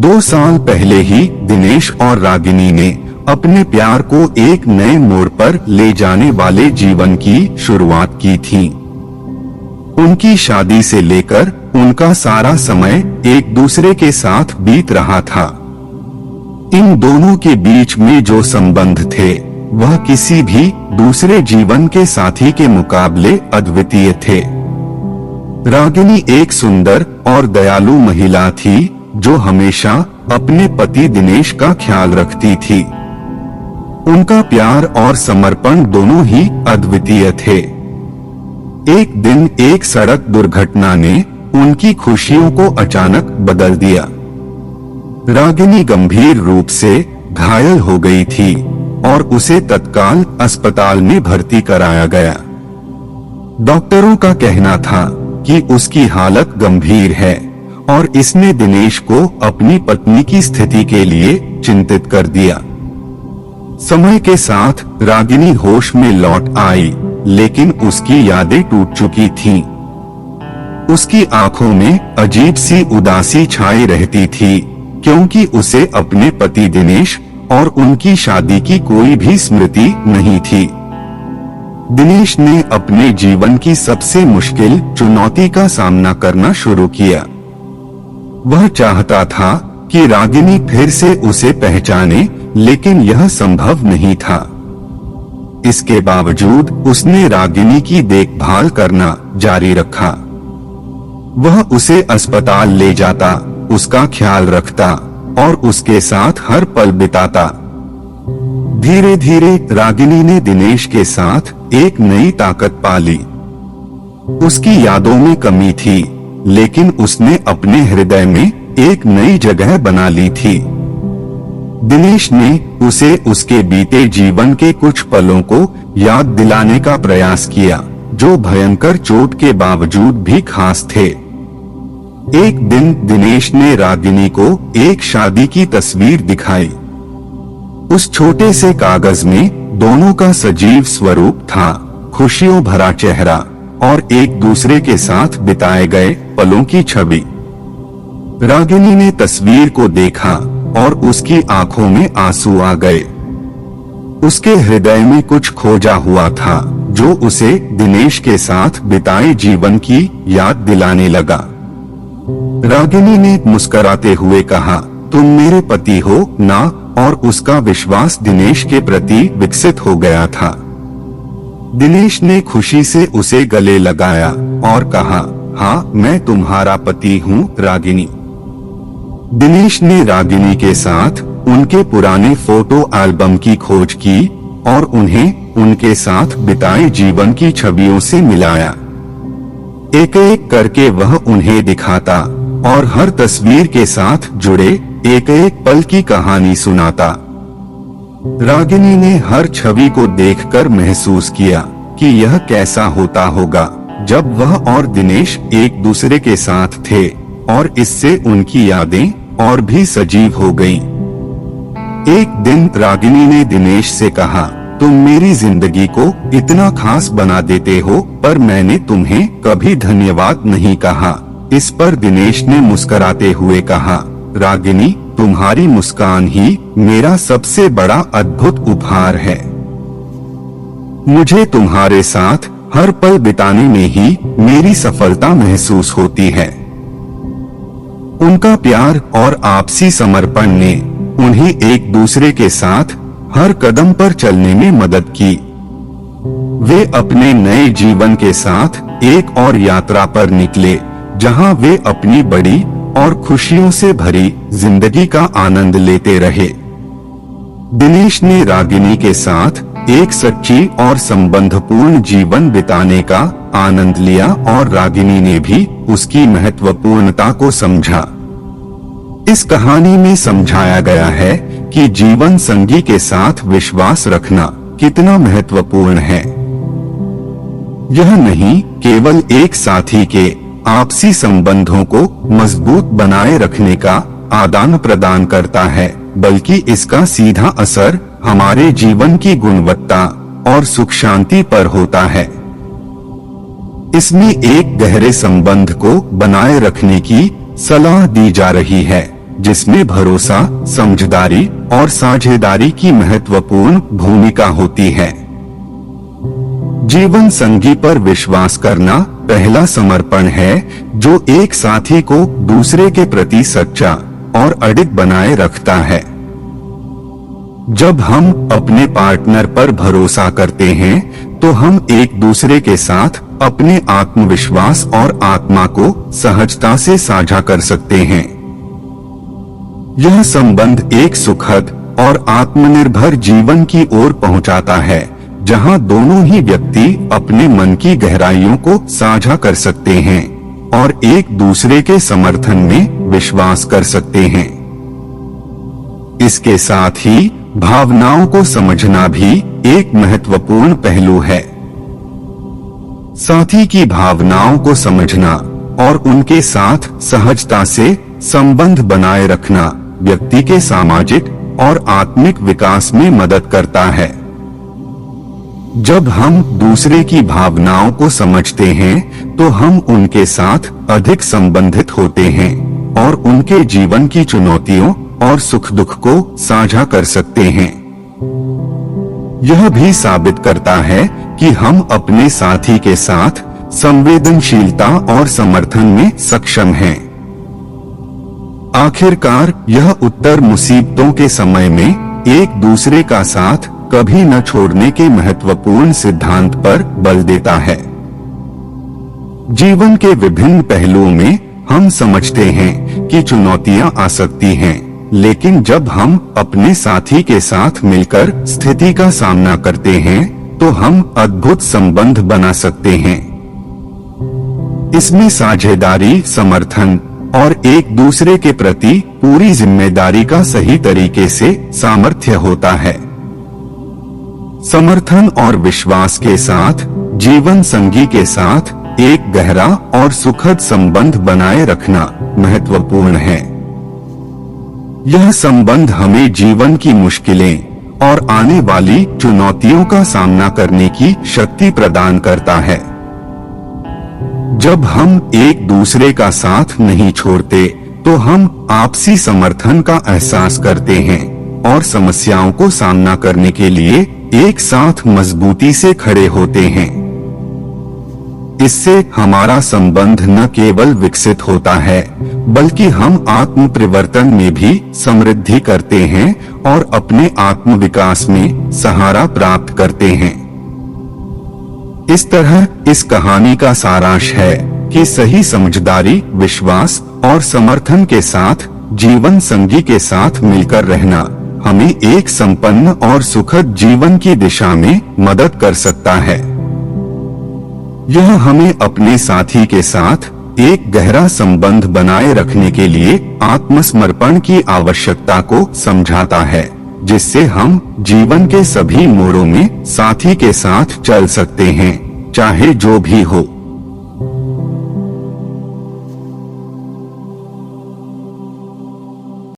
2 साल पहले ही दिनेश और रागिनी ने अपने प्यार को एक नए मोड़ पर ले जाने वाले जीवन की शुरुआत की थी। उनकी शादी से लेकर उनका सारा समय एक दूसरे के साथ बीत रहा था। इन दोनों के बीच में जो संबंध थे वह किसी भी दूसरे जीवन के साथी के मुकाबले अद्वितीय थे। रागिनी एक सुंदर और दयालु महिला थी जो हमेशा अपने पति दिनेश का ख्याल रखती थी। उनका प्यार और समर्पण दोनों ही अद्वितीय थे। एक दिन एक सड़क दुर्घटना ने उनकी खुशियों को अचानक बदल दिया। रागिनी गंभीर रूप से घायल हो गई थी और उसे तत्काल अस्पताल में भर्ती कराया गया। डॉक्टरों का कहना था कि उसकी हालत गंभीर है और इसने दिनेश को अपनी पत्नी की स्थिति के लिए चिंतित कर दिया। समय के साथ रागिनी होश में लौट आई, लेकिन उसकी यादें टूट चुकी थीं। उसकी आंखों में अजीब सी उदासी छाई रहती थी, क्योंकि उसे अपने पति दिनेश और उनकी शादी की कोई भी स्मृति नहीं थी। दिनेश ने अपने जीवन की सबसे मुश्किल चुनौती का सामना करना शुरू किया। वह चाहता था कि रागिनी फिर से उसे पहचाने, लेकिन यह संभव नहीं था। इसके बावजूद उसने रागिनी की देखभाल करना जारी रखा। वह उसे अस्पताल ले जाता, उसका ख्याल रखता और उसके साथ हर पल बिताता। धीरे धीरे रागिनी ने दिनेश के साथ एक नई ताकत पाली। उसकी यादों में कमी थी, लेकिन उसने अपने हृदय में एक नई जगह बना ली थी। दिनेश ने उसे उसके बीते जीवन के कुछ पलों को याद दिलाने का प्रयास किया, जो भयंकर चोट के बावजूद भी खास थे। एक दिन दिनेश ने रागिनी को एक शादी की तस्वीर दिखाई। उस छोटे से कागज में दोनों का सजीव स्वरूप था, खुशियों भरा चेहरा और एक दूसरे के साथ बिताए गए पलों की छवि। रागिनी ने तस्वीर को देखा और उसकी आंखों में आंसू आ गए। उसके हृदय में कुछ खोजा हुआ था, जो उसे दिनेश के साथ बिताए जीवन की याद दिलाने लगा। रागिनी ने मुस्कुराते हुए कहा, तुम मेरे पति हो ना? और उसका विश्वास दिनेश के प्रति विकसित हो गया था। दिनेश ने खुशी से उसे गले लगाया और कहा, हाँ, मैं तुम्हारा पति हूँ रागिनी। दिनेश ने रागिनी के साथ उनके पुराने फोटो एल्बम की खोज की और उन्हें उनके साथ बिताए जीवन की छवियों से मिलाया। एक एक करके वह उन्हें दिखाता और हर तस्वीर के साथ जुड़े एक एक पल की कहानी सुनाता। रागिनी ने हर छवि को देखकर महसूस किया कि यह कैसा होता होगा जब वह और दिनेश एक दूसरे के साथ थे, और इससे उनकी यादें और भी सजीव हो गईं। एक दिन रागिनी ने दिनेश से कहा, तुम मेरी जिंदगी को इतना खास बना देते हो, पर मैंने तुम्हें कभी धन्यवाद नहीं कहा। इस पर दिनेश ने मुस्कुराते हुए कहा, रागिनी, तुम्हारी मुस्कान ही मेरा सबसे बड़ा अद्भुत उपहार है। मुझे तुम्हारे साथ हर पल बिताने में ही मेरी सफलता महसूस होती है। उनका प्यार और आपसी समर्पण ने उन्हें एक दूसरे के साथ हर कदम पर चलने में मदद की। वे अपने नए जीवन के साथ एक और यात्रा पर निकले, जहां वे अपनी बड़ी और खुशियों से भरी जिंदगी का आनंद लेते रहे। दिनेश ने रागिनी के साथ एक सच्ची और संबंधपूर्ण जीवन बिताने का आनंद लिया और रागिनी ने भी उसकी महत्वपूर्णता को समझा। इस कहानी में समझाया गया है कि जीवन संगी के साथ विश्वास रखना कितना महत्वपूर्ण है। यह नहीं केवल एक साथी के आपसी संबंधों को मजबूत बनाए रखने का आदान प्रदान करता है, बल्कि इसका सीधा असर हमारे जीवन की गुणवत्ता और सुख शांति पर होता है। इसमें एक गहरे संबंध को बनाए रखने की सलाह दी जा रही है, जिसमें भरोसा, समझदारी और साझेदारी की महत्वपूर्ण भूमिका होती है। जीवन संगी पर विश्वास करना पहला समर्पण है, जो एक साथी को दूसरे के प्रति सच्चा और अडिग बनाए रखता है। जब हम अपने पार्टनर पर भरोसा करते हैं, तो हम एक दूसरे के साथ अपने आत्मविश्वास और आत्मा को सहजता से साझा कर सकते हैं। यह संबंध एक सुखद और आत्मनिर्भर जीवन की ओर पहुंचाता है, जहां दोनों ही व्यक्ति अपने मन की गहराइयों को साझा कर सकते हैं और एक दूसरे के समर्थन में विश्वास कर सकते हैं। इसके साथ ही भावनाओं को समझना भी एक महत्वपूर्ण पहलू है। साथी की भावनाओं को समझना और उनके साथ सहजता से संबंध बनाए रखना व्यक्ति के सामाजिक और आत्मिक विकास में मदद करता है। जब हम दूसरे की भावनाओं को समझते हैं, तो हम उनके साथ अधिक संबंधित होते हैं और उनके जीवन की चुनौतियों और सुख दुख को साझा कर सकते हैं। यह भी साबित करता है कि हम अपने साथी के साथ संवेदनशीलता और समर्थन में सक्षम हैं। आखिरकार यह उत्तर मुसीबतों के समय में एक दूसरे का साथ कभी न छोड़ने के महत्वपूर्ण सिद्धांत पर बल देता है। जीवन के विभिन्न पहलुओं में हम समझते हैं कि चुनौतियां आ सकती हैं, लेकिन जब हम अपने साथी के साथ मिलकर स्थिति का सामना करते हैं, तो हम अद्भुत संबंध बना सकते हैं। इसमें साझेदारी, समर्थन और एक दूसरे के प्रति पूरी जिम्मेदारी का सही तरीके से सामर्थ्य होता है। समर्थन और विश्वास के साथ जीवन संगी के साथ एक गहरा और सुखद संबंध बनाए रखना महत्वपूर्ण है। यह संबंध हमें जीवन की मुश्किलें और आने वाली चुनौतियों का सामना करने की शक्ति प्रदान करता है। जब हम एक दूसरे का साथ नहीं छोड़ते, तो हम आपसी समर्थन का एहसास करते हैं और समस्याओं को सामना करने के लिए एक साथ मजबूती से खड़े होते हैं। इससे हमारा संबंध न केवल विकसित होता है, बल्कि हम आत्म परिवर्तन में भी समृद्धि करते हैं और अपने आत्म विकास में सहारा प्राप्त करते हैं। इस तरह इस कहानी का सारांश है कि सही समझदारी, विश्वास और समर्थन के साथ जीवन संगी के साथ मिलकर रहना हमें एक संपन्न और सुखद जीवन की दिशा में मदद कर सकता है। यह हमें अपने साथी के साथ एक गहरा संबंध बनाए रखने के लिए आत्मसमर्पण की आवश्यकता को समझाता है, जिससे हम जीवन के सभी मोड़ों में साथी के साथ चल सकते हैं, चाहे जो भी हो।